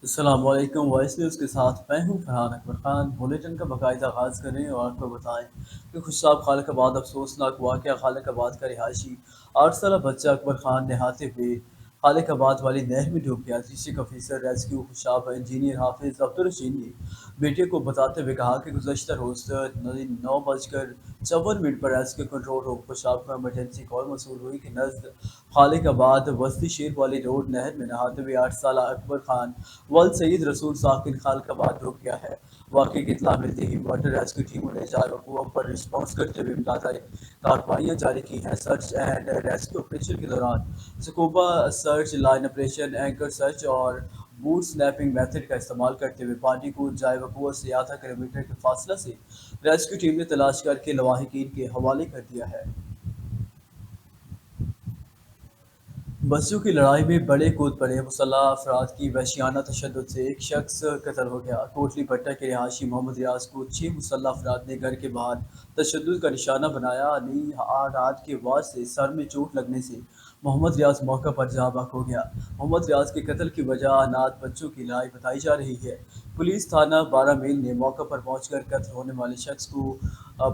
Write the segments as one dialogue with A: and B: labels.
A: السلام علیکم voice news کے ساتھ میں ہوں فرحان اکبر خان۔ بلیٹن کا باقاعدہ آغاز کریں اور آپ کو بتائیں کہ خوشاب خالق آباد افسوسناک واقعہ خالق آباد کا رہائشی 8 سالہ بچہ اکبر خان نہاتے ہوئے خالق آباد والی نہر میں ڈوب گیا۔ District officer rescue Khushab engineer حافظ عبدالرشید نے بیٹے کو بتاتے ہوئے کہا کہ گزشتہ روز 9:54 پر ریسکیو کنٹرول روم خوشاب کو ایمرجنسی کال موصول ہوئی کہ نزد خالق آباد وسطی شیر والی روڈ نہر میں نہاتے ہوئے 8 سالہ اکبر خان ولد سید رسول ساکن خالق آباد ڈوب گیا ہے۔ واقعے کی اطلاع ملتے ہی واٹر ریسکیو ٹیموں نے جائے وقوع پر رسپانس کرتے ہوئے امدادی کارروائیاں جاری کی ہیں۔ سرچ اینڈ ریسکیو آپریشن کے دوران scuba search, line operation, anchor search اور بوٹ سنیپنگ میتھڈ کا استعمال کرتے ہوئے پانی کو جائے وقوع سے آدھا کلومیٹر کے فاصلہ سے ریسکیو ٹیم نے تلاش کر کے لواحقین کے حوالے کر دیا ہے۔ بسوں کی لڑائی میں بڑے کود پڑے مسلح افراد کی وحشیانہ تشدد سے ایک شخص قتل ہو گیا۔ کوٹلی بھٹہ کے رہائشی محمد ریاض کو 6 مسلح افراد نے گھر کے باہر تشدد کا نشانہ بنایا۔ علی رات کے وار سے سر میں چوٹ لگنے سے محمد ریاض موقع پر جاں بحق ہو گیا۔ محمد ریاض کے قتل کی وجہ اناتھ بچوں کی لڑائی بتائی جا رہی ہے۔ پولیس تھانہ 12 میل نے موقع پر پہنچ کر قتل ہونے والے شخص کو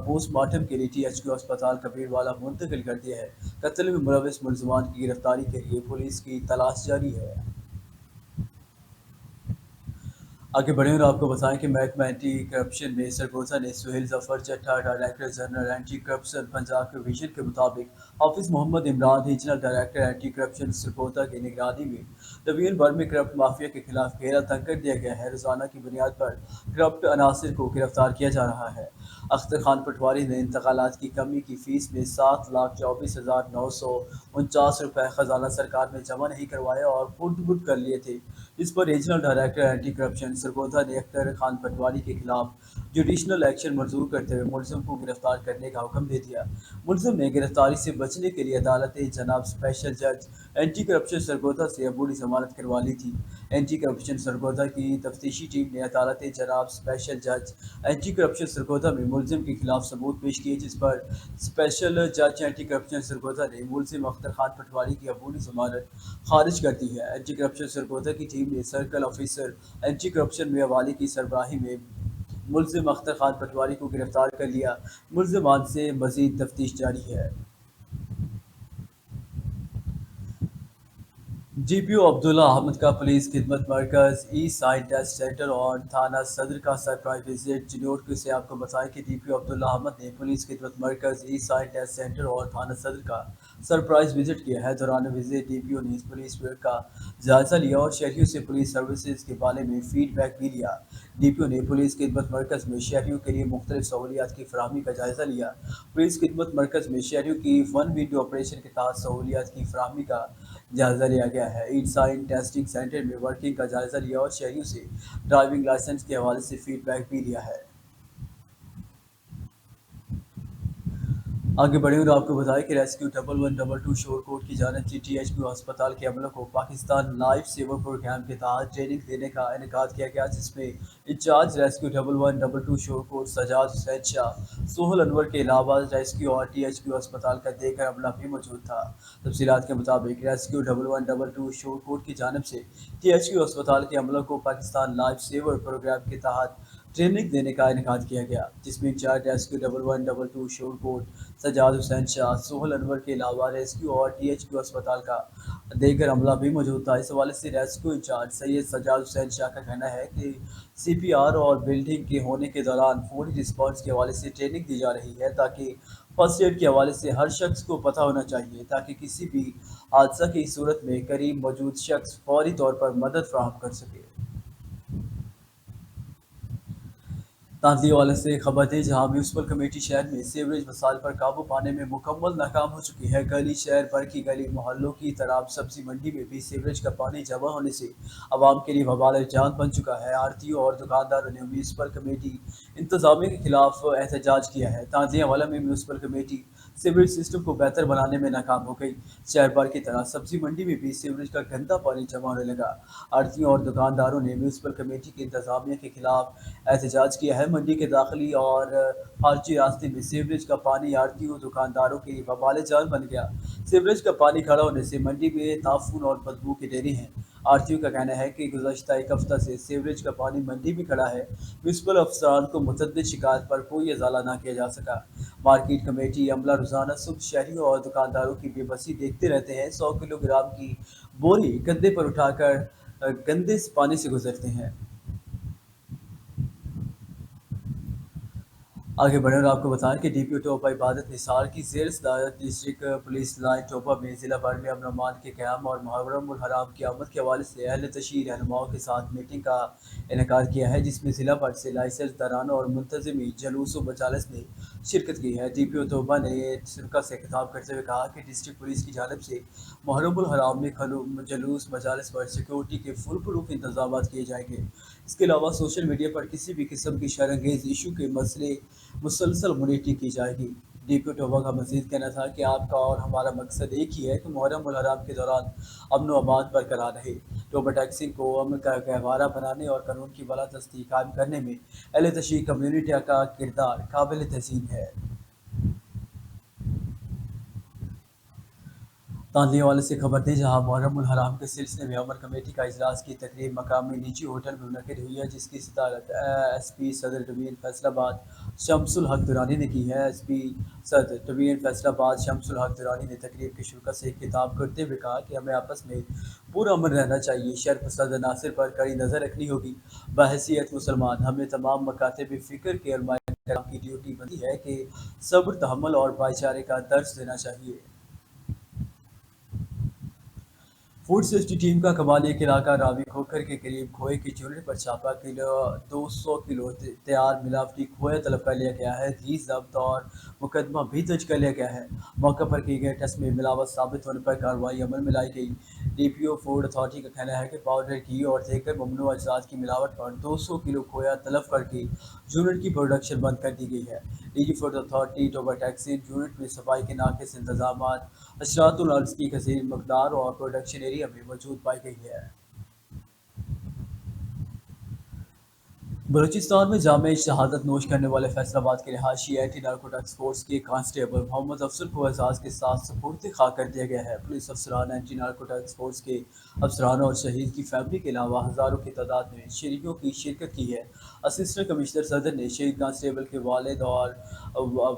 A: پوسٹ مارٹم کے لیے THQ ہسپتال کبیروالا منتقل کر دیا ہے۔ قتل میں ملوث ملزمان کی گرفتاری کے لیے پولیس کی تلاش جاری ہے۔ آگے بڑھیں اور آپ کو بتائیں کہ محکمہ اینٹی کرپشن میں سرگوزا نے Sohail Zafar Chattha director general anti corruption Punjab کے ویژن کے مطابق Hafiz Muhammad Imran regional director anti corruption Sargodha کی نگرانی میں ڈویژن بھر میں کرپٹ مافیا کے خلاف گھیرا تنگ کر دیا گیا ہے۔ روزانہ کی بنیاد پر کرپٹ عناصر کو گرفتار کیا جا رہا ہے۔ اختر خان پٹواری نے انتقالات کی کمی کی فیس میں 7,24,949 روپے خزانہ سرکار میں جمع نہیں کروائے اور پرد کر لیے تھے، جس پر regional director anti corruption Sargodha نے اختر خان پٹواری کے خلاف جوڈیشنل ایکشن منظور کرتے ہوئے ملزم کو گرفتار کرنے کا حکم دے دیا۔ ملزم نے گرفتاری سے بچنے کے لیے عدالت جناب اسپیشل جج اینٹی کرپشن سرگودا سے عبوری ضمانت کروا لی تھی۔ اینٹی کرپشن سرگودا کی تفتیشی ٹیم نے عدالت جناب اسپیشل جج اینٹی کرپشن سرگودا میں ملزم کے خلاف ثبوت پیش کیے، جس پر اسپیشل جج اینٹی کرپشن سرگودا نے ملزم اختر خان پٹواری کی عبوری ضمانت خارج کر دی ہے۔ اینٹی کرپشن سرگودا کی ٹیم نے سرکل آفیسر اینٹی کرپشن میں حوالے کی سربراہی میں ملزم اختر خان پٹواری کو گرفتار کر لیا۔ ملزمان سے مزید تفتیش جاری ہے۔ DPO عبداللہ احمد کا پولیس خدمت مرکز ای سائن ٹیسٹ سینٹر اور تھانہ صدر کا سرپرائز وزٹ۔ جنوٹ سے آپ کو بتائیں کہ DPO عبداللہ احمد نے پولیس خدمت مرکز ای سائن ٹیسٹ سینٹر اور تھانہ صدر کا سرپرائز وزٹ کیا ہے۔ دوران وزٹ DPO نے پولیس ورک کا جائزہ لیا اور شہریوں سے پولیس سروسز کے بارے میں فیڈ بیک بھی لیا۔ DPO نے پولیس خدمت مرکز میں شہریوں کے لیے مختلف سہولیات کی فراہمی کا جائزہ لیا۔ پولیس خدمت مرکز میں شہریوں کی ون ونڈو آپریشن کے تحت سہولیات کی فراہمی کا جائزہ لیا گیا ہے۔ ای سائن ٹیسٹنگ سینٹر میں ورکنگ کا جائزہ لیا اور شہریوں سے ڈرائیونگ لائسنس کے حوالے سے فیڈ بیک بھی لیا ہے۔ آگے بڑھیں اور آپ کو بتائیں کہ ریسکیو 1122 شور کوٹ کی جانب سے THQ ہسپتال کے عملہ کو پاکستان لائف سیور پروگرام کے تحت ٹریننگ دینے کا انعقاد کیا گیا، جس میں انچارج ریسکیو 1122 شور کوٹ سجاد حسین شاہ، سہیل انور کے علاوہ ریسکیو اور THQ ہسپتال کا دیگر عملہ بھی موجود تھا۔ تفصیلات کے مطابق ریسکیو 1122 شور کوٹ کی جانب سے THQ ہسپتال کے عملہ کو پاکستان لائف سیور پروگرام کے تحت ٹریننگ دینے کا انعقاد کیا گیا، جس میں انچارج ریسکیو 1122 شور کوٹ سجاد حسین شاہ، سہیل انور کے علاوہ ریسکیو اور THQ ہسپتال کا دیگر عملہ بھی موجود تھا۔ اس حوالے سے ریسکیو انچارج سید سجاد حسین شاہ کا کہنا ہے کہ CPR اور بلیڈنگ کے ہونے کے دوران فوری رسپانس کے حوالے سے ٹریننگ دی جا رہی ہے، تاکہ فرسٹ ایڈ کے حوالے سے ہر شخص کو پتہ ہونا چاہیے، تاکہ کسی بھی حادثہ کی صورت میں قریب موجود شخص فوری طور پر مدد فراہم کر سکے۔ تاندلی والے سے خبر تھی، جہاں میونسپل کمیٹی شہر میں سیوریج مسائل پر قابو پانے میں مکمل ناکام ہو چکی ہے۔ گلی شہر بھر کی گلی محلوں کی طرح سبزی منڈی میں بھی سیوریج کا پانی جمع ہونے سے عوام کے لیے وبال جان بن چکا ہے۔ آڑھتیوں اور دکانداروں نے میونسپل کمیٹی انتظامیہ کے خلاف احتجاج کیا ہے۔ تاندلی حوالہ میں میونسپل کمیٹی سیوریج سسٹم کو بہتر بنانے میں ناکام ہو گئی۔ شہر بھر کی طرح سبزی منڈی میں بھی سیوریج کا گندا پانی جمع ہونے لگا۔ آڑھتیوں اور دکانداروں نے میونسپل کمیٹی کی انتظامیہ کے خلاف احتجاج کیا ہے۔ منڈی کے داخلی اور خارجی راستے میں سیوریج کا پانی آڑھتیوں دکانداروں کے لیے وبال جان بن گیا۔ سیوریج کا پانی کھڑا ہونے سے منڈی میں تعفن اور بدبو کے ڈیرے ہیں۔ आरटीओ का कहना है कि गुज़श्ता एक हफ्ता से सीवरेज का पानी मंडी में खड़ा है। म्यूनसिपल अफसरान को मुतअद्दिद शिकायत पर कोई इजाला न किया जा सका। मार्केट कमेटी अमला रोजाना सुबह शहरियों और दुकानदारों की बेबसी देखते रहते हैं। 100 किलोग्राम की बोरी कंधे पर उठाकर गंदे पानी से गुजरते हैं। आगे बढ़े और आपको बताएं कि डीपीओ टोपा इबादत निसार की जेर सदारत डिस्ट्रिक्ट पुलिस लाइन टोपा में जिला भर में अमन अमान के क़याम और मुहर्रम उल हराम की आमद के हवाले से अहल तशरीह रहनुमाओं के साथ मीटिंग का इनेकाद किया है, जिसमें जिला भर से लाइसेंस दरानों और मुंतजिमी जुलूस व मजालिस ने शिरकत की है। डीपीओ टोपा ने शुरा से खिताब करते हुए कहा कि डिस्ट्रिक्ट पुलिस की जानब से मुहर्रम उल हराम में जुलूस मजालिस पर सिक्योरिटी के फुल प्रूफ इंतजाम किए जाएंगे। इसके अलावा सोशल मीडिया पर किसी भी किस्म की शरंगेज इशू के मसले मुसलसल मॉनिटरिंग की जाएगी। डीपीओ टोबा का मजीद कहना था कि आपका और हमारा मकसद एक ही है कि मुहर्रम उल हराम के दौरान अमन व अमान बरकरार रहे। टोबा टैक्सिंग को अमन का गहवारा बनाने और कानून की बला दस्ती कायम करने में अहले तशरीह कम्युनिटी का किरदार काबिल तहसीन है। तानली वाले से खबर दी, जहां मुहर्रम उल हराम के सिलसिले में अमर कमेटी का इजलास की तकरीब मकामी निजी होटल में मुनक़िद हुई है, जिसकी सदारत एसपी सदर डिवीज़न फैसलाबाद शमसुल हक दुरानी ने की है। एसपी सदर डिवीज़न फैसलाबाद शमसुल हक दुरानी ने तकरीब की शुरुआत से खिताब करते हुए कहा कि हमें आपस में पुरअमन रहना चाहिए, शरपसंद अनासर पर कड़ी नज़र रखनी होगी। बहैसियत मुसलमान हमें तमाम मकातब फ़िक्र के उलमाए किराम की ड्यूटी बनती है कि सब्र, तहम्मुल और भाईचारे का दर्स देना चाहिए। फूड सेफ्टी टीम का कबालिया के इलाका रावी खोखर के करीब खोए की चूल्हे पर छापा, किलो 200 किलो तैयार मिलावटी खोया तलब कर लिया गया है। घी जब्त और मुकदमा भी दर्ज कर लिया गया है। मौके पर किए गए टेस्ट में मिलावट साबित होने पर कार्रवाई अमल में लाई गई। डीपीओ फूड अथॉरिटी का कहना है कि पाउडर घी और दीगर ममनू अजजात की मिलावट पर 200 किलो खोया तलब करके यूनिट की प्रोडक्शन बंद कर दी गई है। DG food authority Toba taxi unit में सफाई के नाकिस इंतजाम, अशरातुल अर्ज़ की कसीर मकदार और प्रोडक्शन एरिया में मौजूद पाई गई है। बलूचिस्तान में जामे शहादत नोश करने वाले फैसलाबाद के रिहायशी एंटी नारकोटिक्स फोर्स के कांस्टेबल मोहम्मद अफसर को एजाज के साथ सुपुर्द खा कर दिया गया है। पुलिस अफसरान एंटी नारकोटिक्स फोर्स के अफसरान और शहीद की फैमिली के अलावा हज़ारों की तादाद में शरीकों की शिरकत की है। असिस्टेंट कमिश्नर सदर ने शहीद कांस्टेबल के वालिद और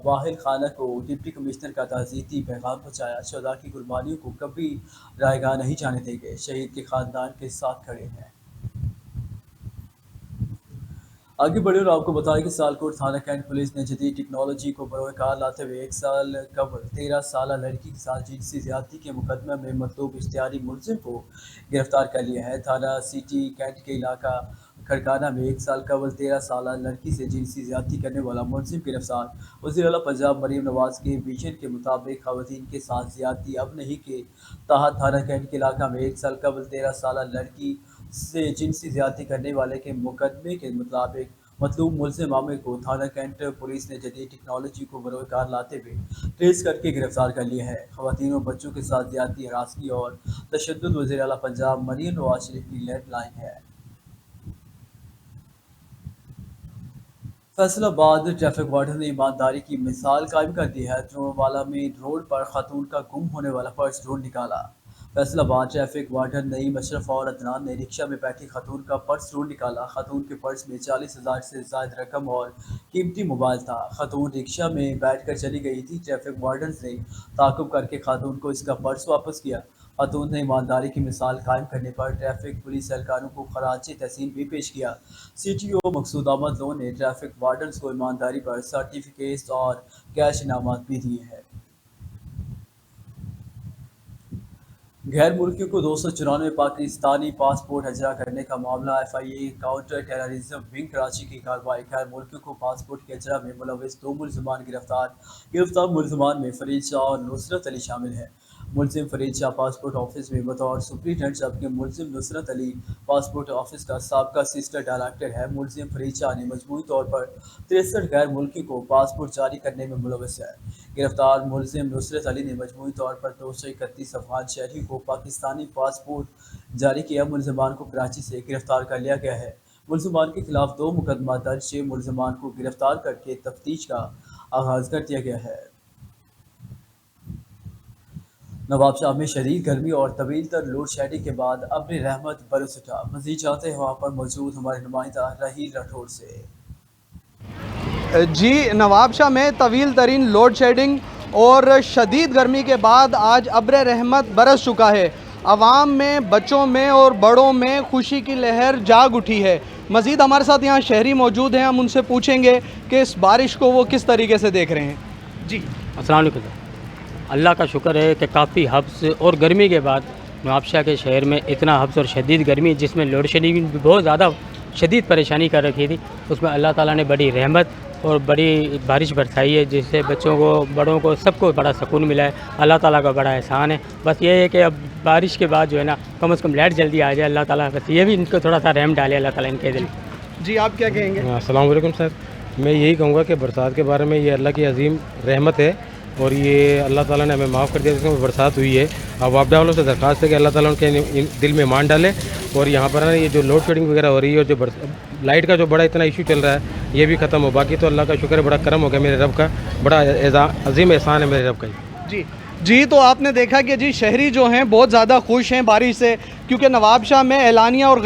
A: वाहिल खाना को डिप्टी कमिश्नर का ताज़ियती पैगाम पहुँचाया। शहदा की कुर्बानियों को कभी रायगा नहीं जाने देंगे, शहीद के खानदान के साथ खड़े हैं। आगे बढ़े और आपको बताया कि सियालकोट थाना कैंट पुलिस ने जदीद टेक्नोलॉजी को बरोकार लाते हुए 1 साल कबल 13 साल लड़की के साथ जिनसी ज्यादती के मुकदमे में मतलूब इश्तिहारी मुलजिम को गिरफ्तार कर लिया है। थाना सिटी कैंट के इलाका खड़काना में 1 साल कबल 13 साल लड़की से जिनसी ज्यादती करने वाला मुलजिम गिरफ्तार। वज़ीर आला पंजाब मरीम नवाज के विजन के मुताबिक खवातीन के साथ ज्यादती अब नहीं के तहत थाना कैंट के इलाका में 1 साल कबल 13 साल लड़की से जिनसी ज्यादती करने वाले के मुकदमे के मुताबिक मतलूब मुलजिम आमिर को थाना कैंट पुलिस ने जदीद टेक्नोलॉजी को बरोकार लाते हुए ट्रेस करके गिरफ्तार कर लिया है। खवातीन और बच्चों के साथ ज्यादती, हरासगी और तशद्दुद वज़ीर आला पंजाब मरीम नवाज शरीफ की लेड लाइन है। फैसलाबाद ट्रैफिक वार्डन ने ईमानदारी की मिसाल कायम कर दी है। वाला में रोड पर खातून का गुम होने वाला पर्स ढूंढ निकाला। फैसलाबाद ट्रैफिक वार्डन नईम अशरफ और अदनान ने रिक्शा में बैठी खातून का पर्स ढूंढ निकाला। खातून के पर्स में 40,000 से ज्यादा रकम और कीमती मोबाइल था। खातून रिक्शा में बैठकर चली गई थी। ट्रैफिक वार्डन ने ताकुब करके खातून को इसका पर्स वापस किया। खातून ने ईमानदारी की मिसाल कायम करने पर ट्रैफिक पुलिस एहलकारों को खराज तहसीन भी पेश किया। CTO मकसूद अहमद लोन ने ट्रैफिक वार्डन को ईमानदारी पर सर्टिफिकेट्स और कैश इनामात भी दिए हैं। गैर मुल्कियों को 294 पाकिस्तानी पासपोर्ट अजरा करने का मामला। FIA counter terrorism wing Karachi की कार्रवाई। गैर मुल्कियों को पासपोर्ट के अजरा में मुलविस 2 मुलजमान गिरफ्तार मुलजमान में फरीद शाह और नुसरत अली शामिल हैं। मुलजिम फरीद शाह पासपोर्ट ऑफिस में बतौर सुपरिटेंडेंट, जबकि मुलजिम नुसरत अली पासपोर्ट ऑफिस का साबका असिस्टेंट डायरेक्टर है। मुलजिम फरीद शाह ने मजमूई तौर पर 63 गैर मुल्कियों को पासपोर्ट जारी करने में मुलविस है। गिरफ्तार मुलजिम नुसरत अली ने मजमूई तौर पर 231 अफगान शहरी को पाकिस्तानी पासपोर्ट जारी किया। मुलजमान को कराची से गिरफ्तार कर लिया गया है। मुलजमान के खिलाफ 2 मुकदमा दर्ज, 6 मुलजमान को गिरफ्तार करके तफ्तीश का आगाज कर दिया गया है। نواب شاہ میں شدید گرمی اور طویل تر لوڈ شیڈنگ کے بعد ابر رحمت برس اٹھا۔ مزید جانتے ہیں وہاں پر موجود ہمارے نمائندہ رحیل راٹھور سے۔
B: جی، نواب شاہ میں طویل ترین لوڈ شیڈنگ اور شدید گرمی کے بعد آج ابر رحمت برس چکا ہے۔ عوام میں، بچوں میں اور بڑوں میں خوشی کی لہر جاگ اٹھی ہے۔ مزید ہمارے ساتھ یہاں شہری موجود ہیں، ہم ان سے پوچھیں گے کہ اس بارش کو وہ کس طریقے سے دیکھ رہے ہیں۔ جی
C: السلام علیکم سر۔ اللہ کا شکر ہے کہ کافی حبس اور گرمی کے بعد نواب شاہ کے شہر میں اتنا حبس اور شدید گرمی، جس میں لوڈ شیڈنگ بھی بہت زیادہ شدید پریشانی کر رکھی تھی، اس میں اللہ تعالیٰ نے بڑی رحمت اور بڑی بارش برسائی ہے، جس سے بچوں کو، بڑوں کو، سب کو بڑا سکون ملا ہے۔ اللہ تعالیٰ کا بڑا احسان ہے۔ بس یہ ہے کہ اب بارش کے بعد جو ہے نا، کم از کم لائٹ جلدی آ جائے، اللہ تعالیٰ بس یہ بھی ان کو تھوڑا سا رحم ڈالے اللہ تعالیٰ ان کے دل۔
B: جی، آپ کیا کہیں گے؟
D: السلام علیکم سر۔ میں یہی کہوں گا کہ برسات کے بارے میں یہ اللہ کی عظیم رحمت ہے، اور یہ اللہ تعالیٰ نے ہمیں معاف کر دیا جس میں برسات ہوئی ہے۔ اب وابڈا والوں سے درخواست ہے کہ اللہ تعالیٰ ان کے دل میں ایمان ڈالے، اور یہاں پر نا یہ جو لوڈ شیڈنگ وغیرہ ہو رہی ہے اور جو لائٹ کا جو بڑا اتنا ایشو چل رہا ہے، یہ بھی ختم ہو۔ باقی تو اللہ کا شکر ہے، بڑا کرم ہو گیا میرے رب کا، بڑا عظیم احسان ہے میرے رب کا۔
B: جی، تو آپ نے دیکھا کہ جی شہری جو ہیں بہت زیادہ خوش ہیں بارش سے، کیونکہ نواب شاہ میں اعلانیہ اور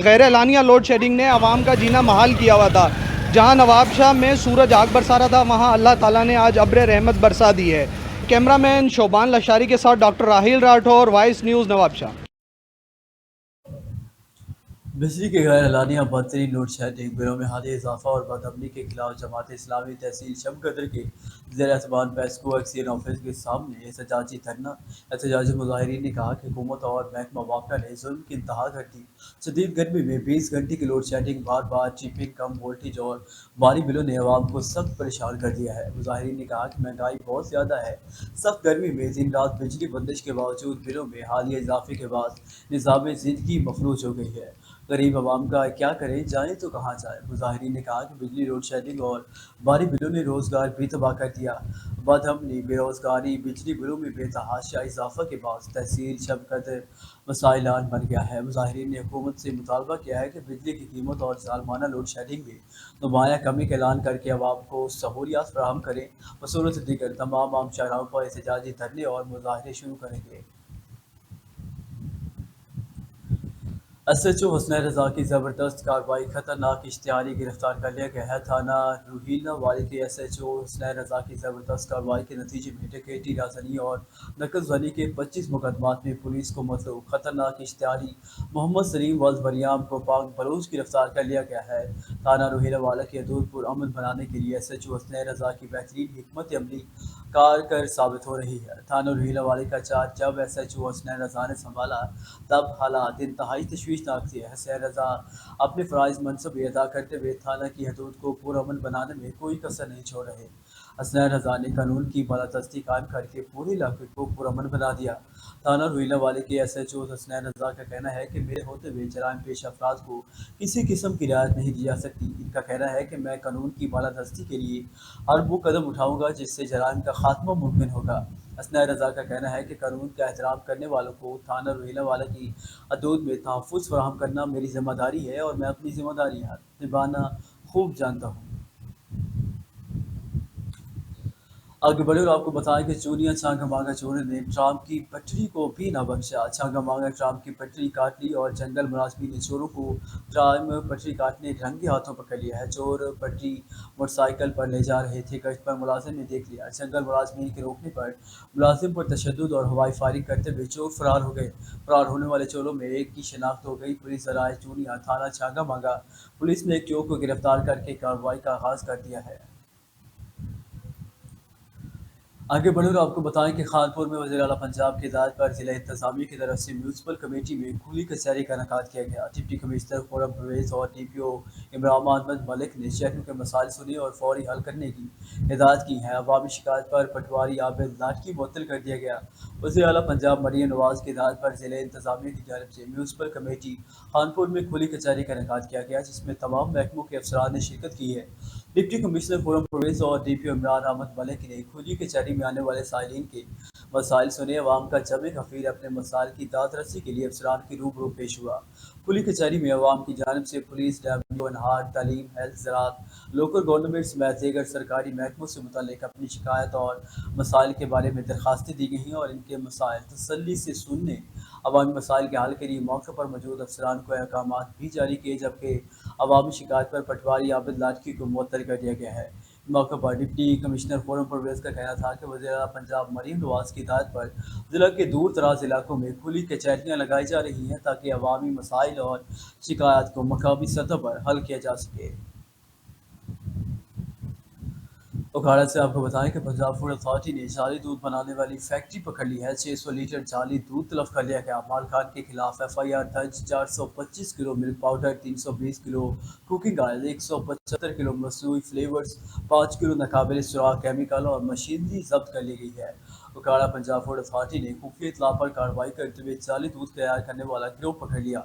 B: غیر اعلانیہ لوڈ شیڈنگ نے عوام کا جینا محال کیا ہوا تھا۔ جہاں نواب شاہ میں سورج آگ برسا رہا تھا، وہاں اللہ تعالیٰ نے آج ابر رحمت برسا دی ہے۔ کیمرہ مین شوبان لشاری کے ساتھ doctor Raheel Rathore, voice news, Nawabshah.
A: بجلی کے غیر اعلانیہ بدترین لوڈ شیڈنگ، بلوں میں حالی اضافہ اور بدامنی کے خلاف جماعت اسلامی تحصیل شب قدر کے زیر اہتمام پیسکو ایکسین آفس کے سامنے احتجاجی دھرنا۔ احتجاجی مظاہرین نے کہا کہ حکومت اور محکمہ وابڈا نے ظلم کی انتہا کر دی۔ شدید گرمی میں 20 گھنٹے کی لوڈ شیڈنگ، بار بار چیپنگ، کم وولٹیج اور بھاری بلوں نے عوام کو سخت پریشان کر دیا ہے۔ مظاہرین نے کہا کہ مہنگائی بہت زیادہ ہے، سخت گرمی میں دن رات بجلی بندش کے باوجود بلوں میں حالیہ اضافے کے بعد نظام زندگی مفلوج ہو گئی ہے۔ غریب عوام کا کیا کریں، جائیں تو کہاں جائیں۔ مظاہرین نے کہا کہ بجلی لوڈ شیڈنگ اور بھاری بلوں نے روزگار بھی تباہ کر دیا۔ بدامنی، بے روزگاری، بجلی بلوں میں بے تحاشا اضافہ کے باعث تحصیل شب قدر مسائلان بن گیا ہے۔ مظاہرین نے حکومت سے مطالبہ کیا ہے کہ بجلی کی قیمت اور ظالمانہ لوڈ شیڈنگ میں نمایاں کمی کا اعلان کر کے عوام کو سہولیات فراہم کریں۔ بصورت دیگر تمام عام شاہراہوں پر احتجاجی دھرنے اور مظاہرے شروع کریں گے۔ ایس ایچ او حسنین رضا کی زبردست کارروائی، خطرناک اشتہاری گرفتار کر لیا گیا ہے۔ تھانہ روہیلہ والے کے ایس ایچ او حسنین رضا کی زبردست کارروائی کے نتیجے میں ڈکیتی، رازنی اور نقد زنی کے 25 مقدمات میں پولیس کو مطلوب خطرناک اشتہاری محمد سلیم ولد مریم کو پاک بلوچ گرفتار کر لیا گیا ہے۔ تھانہ روہیلہ والے کی حدود پر امن بنانے کے لیے ایس ایچ او حسنین رضا کی بہترین حکمت عملی کارگر ثابت ہو رہی ہے۔ تھانہ روہیلہ والے کا چارج جب ایس ایچ او حسنین رضا نے سنبھالا، تب حالات انتہائی تشویشناک تھے۔ حسین رضا اپنے فرائض منصب ادا کرتے ہوئے تھانہ کی حدود کو پرامن بنانے میں کوئی کسر نہیں چھوڑ رہے۔ حسنین رضا نے قانون کی بالادستی قائم کر کے پورے علاقے کو پرامن بنا دیا۔ تھانہ روہیلہ والے کے ایس ایچ او حسنین رضا کا کہنا ہے کہ میرے ہوتے ہوئے جرائم پیشہ افراد کو کسی قسم کی رعایت نہیں دی جا سکتی۔ ان کا کہنا ہے کہ میں قانون کی بالادستی کے لیے ہر وہ قدم اٹھاؤں گا جس سے جرائم کا خاتمہ ممکن ہوگا۔ حسنین رضا کا کہنا ہے کہ قانون کا احترام کرنے والوں کو تھانہ روہیلہ والے کی حدود میں تحفظ فراہم کرنا میری ذمہ داری ہے، اور میں اپنی ذمہ داریاں نبھانا خوب جانتا ہوں۔ آگے بڑھے اور آپ کو بتائیں کہ چونیاں چھانگا مانگا چوروں نے ٹرام کی پٹری کو بھی نہ بخشا۔ چھانگا مانگا ٹرام کی پٹری کاٹ لی اور جنگل ملازمین نے چوروں کو ٹرام پٹری کاٹنے رنگے ہاتھوں پکڑ لیا ہے۔ چور پٹری موٹر سائیکل پر لے جا رہے تھے، گشت پر ملازم نے دیکھ لیا۔ جنگل ملازمین کے روکنے پر ملازم پر تشدد اور ہوائی فائرنگ کرتے ہوئے چور فرار ہو گئے۔ فرار ہونے والے چوروں میں ایک کی شناخت ہو گئی۔ پولیس ذرائع چونیاں تھانہ چھانگا مانگا پولیس نے ایک چور کو گرفتار کر کے کارروائی کا آغاز کر دیا ہے۔ آگے بڑھے اور آپ کو بتائیں کہ خانپور میں وزیر اعلیٰ پنجاب کی ہدایت پر ضلع انتظامیہ کی طرف سے میونسپل کمیٹی میں کھلی کچہری کا انعقاد کیا گیا۔ ڈپٹی کمشنر خرم پرویز اور ڈی پی او عمران احمد ملک نے شہریوں کے مسائل سنے اور فوری حل کرنے کی ہدایت کی ہے۔ عوامی شکایت پر پٹواری عابد لاٹھی معطل کر دیا گیا۔ وزیر اعلیٰ پنجاب مریم نواز کی ہدایت پر ضلع انتظامیہ کی جانب سے میونسپل کمیٹی خانپور میں کھلی کچہری کا انعقاد کیا گیا، جس میں تمام محکموں کے افسران نے شرکت کی ہے۔ डिप्टी कमिश्नर खुर्रम परवेज और DPO इमरान अहमद मलिक ने खुली कचहरी में आने वाले साइलिन के मसाइल सुने। अवाम का जब गफीर अपने मसाइल की दादरसी के लिए अफसरान की रूबरू पेश हुआ। खुली कचहरी में अवाम की जानब से पुलिस, रेवेन्यू, अनहार, तालीम, हेल्थ, ज़राअत, लोकल गवर्नमेंट समेत दीगर सरकारी महकमों से मुतल्लिक अपनी शिकायत और मसाइल के बारे में दरखास्तें दी गई और इनके मसाइल तसल्ली से सुनने, अवामी मसाइल के हल के लिए मौके पर मौजूद अफसरान को अहकामात भी जारी किए, जबकि अवामी शिकायत पर पटवारी आबिद लाडकी को मुअत्तल कर दिया गया है। मौके पर डिप्टी कमिश्नर खुर्रम परवेज का कहना था कि वज़ीर-ए-आला पंजाब मरीम नवाज की हिदायत पर ज़िला के दूर दराज इलाकों में खुली कचहरियाँ लगाई जा रही हैं ताकि अवामी मसाइल और शिकायत को मकामी सतह पर हल किया जा सके। उखाड़ा से आपको बताएं कि पंजाब फूड अथॉरिटी ने जाली दूध बनाने वाली फैक्ट्री पकड़ ली है। 600 लीटर जाली दूध तलब कर लिया गया। मालकान के खिलाफ FIR दर्ज। 425 kilo milk powder, 320 kilo cooking oil, 175 kilo मसनूई फ्लेवर्स, 5 किलो नाकाबिल सुराग केमिकल और मशीनरी जब्त कर ली गई है। उखाड़ा पंजाब फूड अथॉरिटी ने खुफिया इत्तला पर कार्रवाई करते हुए जाली दूध तैयार करने वाला गिरोह पकड़ लिया।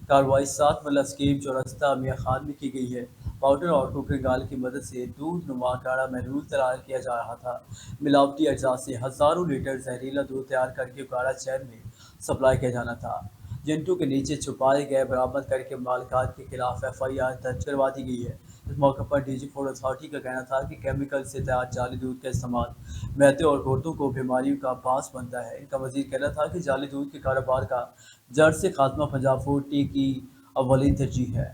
A: कार्रवाई 7 मल्ला स्कीम चौरस्ता मियां खान में की गई है। पाउडर और कुकिंग ऑयल की मदद से दूध नुमा काढ़ा महलूल तैयार किया जा रहा था। मिलावटी अज्जा से हज़ारों लीटर जहरीला दूध तैयार करके उकाड़ा शहर में सप्लाई किया जाना था। जेंटू के नीचे छुपाए गए बरामद करके मालिकात के खिलाफ FIR दर्ज करवा दी गई है। इस मौके पर DG फूड अथॉरिटी का कहना था कि केमिकल से तैयार जाली दूध का इस्तेमाल मैदे और गुर्दों को बीमारियों का बांस बनता है। इनका मजीद कहना था कि जाली दूध के कारोबार का जड़ से खात्मा पंजाब फूड टी की अव्वलीन तरजीह है।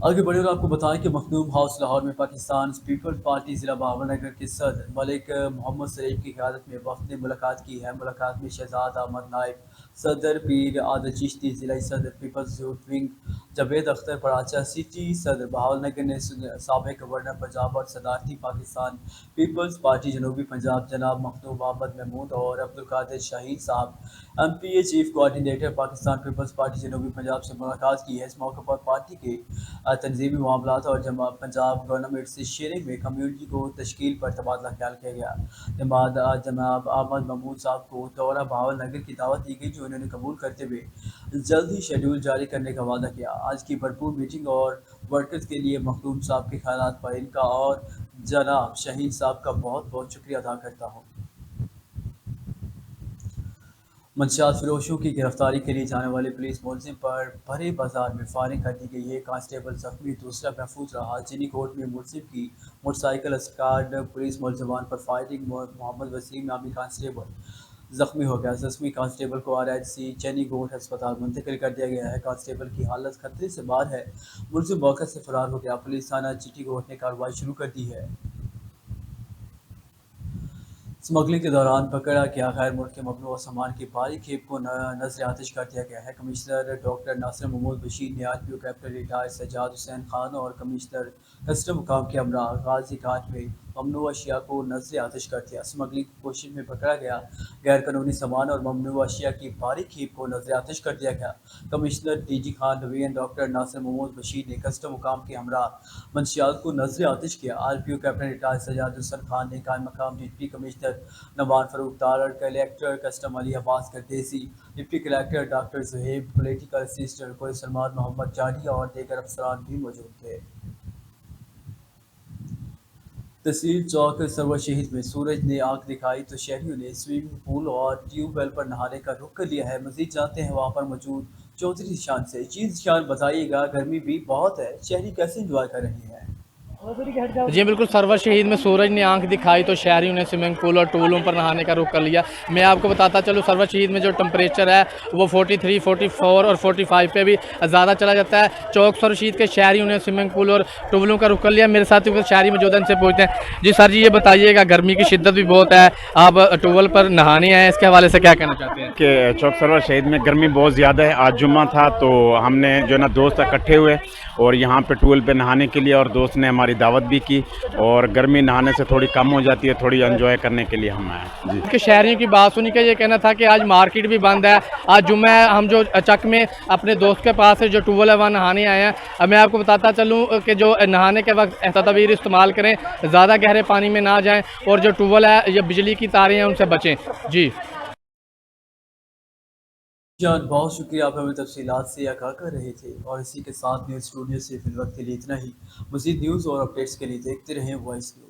A: आगे बढ़े और आपको बताएं कि मखदूम हाउस लाहौर में पाकिस्तान पीपल्स पार्टी ज़िला बहावलनगर के सदर मलिक मोहम्मद सलीम की क़यादत में वफ़द ने मुलाकात की है। मुलाकात में शहजाद अहमद नायब सदर, पीर आदत चिश्ती ज़िला सदर peoples youth wing, Javed Akhtar Paracha city सदर बहावलनगर ने साबिक़ गवर्नर पंजाब और सदारती पाकिस्तान पीपल्स पार्टी जनूबी पंजाब जनाब मखदूम अहमद महमूद और अब्दुल कादिर शाहीन साहब MPA chief coordinator Pakistan Peoples Party जनूबी पंजाब से मुलाकात की है। इस मौके पर पार्टी के तंजीमी मामलात और पंजाब गवर्नमेंट से शेयरिंग में कम्यूनिटी को तश्कील पर तबादला ख्याल किया गया। जनाब अहमद महमूद साहब को दौरा बहावलनगर की दावत दी गई, जो उन्होंने कबूल करते हुए जल्द ही शेड्यूल जारी करने का वादा किया। आज की भरपूर मीटिंग और वर्कर्स के लिए मखदूम साहब के ख्यालात पर इनका और जनाब शहीन साहब का बहुत बहुत शुक्रिया अदा करता हूँ। मंशियात फरोशों की गिरफ्तारी के लिए जाने वाले पुलिस मुलजिम पर भरे बाजार में फायरिंग कर दी गई है। कांस्टेबल जख्मी, दूसरा महफूज रहा। चीनी कोर्ट में मुलजिम की मोटरसाइकिल स्क्वाड पुलिस मुलजमान पर फायरिंग। मोहम्मद वसीम नामी कांस्टेबल जख्मी हो गया। जख्मी कांस्टेबल को RHC चैनी गोट अस्पताल मुंतकिल कर दिया गया है। कांस्टेबल की हालत खतरे से बाहर है। मुलजिम मौके से फरार हो गया। पुलिस थाना चिटी गोट ने कार्रवाई शुरू कर दी है। स्मगलिंग के दौरान पकड़ा गया गैर मुल्की ममनूआ सामान की भारी खेप को नजर आतिश कर दिया गया है। कमिश्नर डॉक्टर नासिर महमूद बशीर ने RPO captain retired Sajjad Hussain Khan और कमिश्नर कस्टम मुकाम के अमरा गाजी घाट में ममनूआ अशिया को नजर आतिश कर दिया। स्मगलिंग की कोशिश में पकड़ा गया गैर कानूनी सामान और ममनूआ अशिया की भारी खेप को नजर आतिश कर दिया गया। कमिश्नर DG खान नवीन डॉक्टर नासिर महमूद बशीर ने कस्टम मुकाम के हमरा मंशियात को नजर आतिश किया। RPO captain retired Sajjad Hussain Khan ने कायम मकाम deputy commissioner Nawan Farooq Tarar, collector custom Ali Abbas Kardesi, deputy collector doctor Zuhaib, political assistant police Salman Mohammad Jadi और दीगर अफसरान भी मौजूद थे। तहसील चौक सरवर शहीद में सूरज ने आंख दिखाई तो शहरियों ने स्विमिंग पूल और ट्यूबवेल पर नहाने का रुख कर लिया है। मजीद जानते हैं वहाँ पर मौजूद चौधरी शान से। जी शान, बताइएगा, गर्मी भी बहुत है, शहरी कैसे इंजॉय कर रहे हैं?
B: जी बिल्कुल, सरवर शहीद में सूरज ने आंख दिखाई तो शहरियों ने स्विमिंग पूल और टूलों पर नहाने का रुख कर लिया। मैं आपको बताता चलूँ, सरवर शहीद में जो टेम्परेचर है वो 43, 44 और 45 पे भी ज़्यादा चला जाता है। चौक सरवर शहीद के शहरियों ने स्विमिंग पूल और टूलों का रुख कर लिया। मेरे साथ शहरी मौजूद हैं, इनसे पूछते हैं। जी सर जी, ये बताइएगा, गर्मी की शिद्दत भी बहुत है, आप टूल पर नहाने आए, इसके हवाले से क्या कहना चाहते हैं?
E: कि चौक सरवर शहीद में गर्मी बहुत ज़्यादा है। आज जुम्मा था तो हमने जो ना दोस्त इकट्ठे हुए और यहाँ पे टूल पे नहाने के लिए, और दोस्त ने हमारी दावत भी की और गर्मी नहाने से थोड़ी कम हो जाती है, थोड़ी एंजॉय करने के लिए हम आए जी।
B: के शहरियों की बात सुनी के ये कहना था कि आज मार्केट भी बंद है, आज जुम्मा है, हम जो चक में अपने दोस्त के पास है जो टूल है वहाँ नहाने आए हैं। अब मैं आपको बताता चलूँ कि जो नहाने के वक्त तदबीर इस्तेमाल करें, ज़्यादा गहरे पानी में ना जाएँ और जो टूल है या बिजली की तारें हैं उनसे बचें जी।
A: جان بہت شکریہ، آپ ہمیں تفصیلات سے آگاہ کر رہے تھے، اور اسی کے ساتھ نیوز اسٹوڈیو سے فی الوقت کے لیے اتنا ہی۔ مزید نیوز اور اپڈیٹس کے لیے دیکھتے رہیں وائس نیوز۔